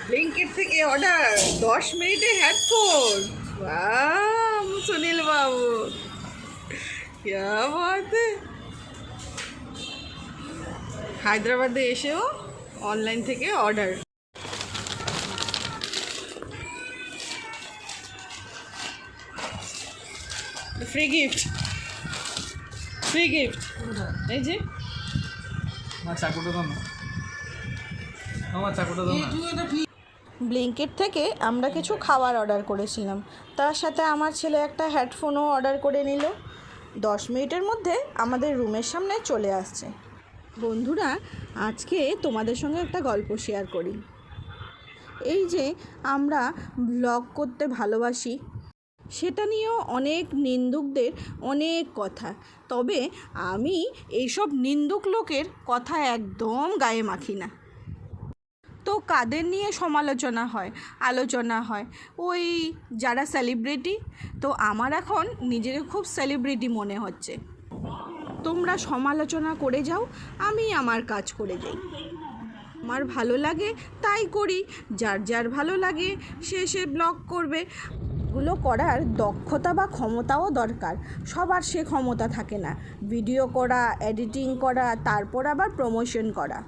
ব্লিঙ্কিট থেকে অর্ডার 10 মিনিটে হেডফোন। वाह सुनील बाबू, क्या बात है। হায়দ্রাবাদে এসেও অনলাইন থেকে order. Free gift, free gift. এই যে চাকুটা দাও না, আমার চাকুটা দাও না। ব্লিঙ্কিট থেকে আমরা কিছু খাবার অর্ডার করেছিলাম, তার সাথে আমার ছেলে একটা হেডফোনও অর্ডার করে নিল। 10 মিনিটের মধ্যে আমাদের রুমের সামনে চলে আসছে। বন্ধুরা, আজকে তোমাদের সঙ্গে একটা গল্প শেয়ার করি। এই যে আমরা ব্লগ করতে ভালোবাসি, সেটা নিয়েও অনেক নিন্দুকদের অনেক কথা, তবে আমি এইসব নিন্দুক লোকের কথা একদম গায়ে মাখি না। তো কাদের নিয়ে সমালোচনা হয়, আলোচনা হয়? ওই যারা সেলিব্রিটি। তো আমার এখন নিজেকে খুব সেলিব্রিটি মনে হচ্ছে। তোমরা সমালোচনা করে যাও, আমি আমার কাজ করে যাই। আমার ভালো লাগে তাই করি, যার যার ভালো লাগে সে ব্লগ করবে। এগুলো করার দক্ষতা বা ক্ষমতাও দরকার, সবার সে ক্ষমতা থাকে না। ভিডিও করা, এডিটিং করা, তারপর আবার প্রমোশন করা।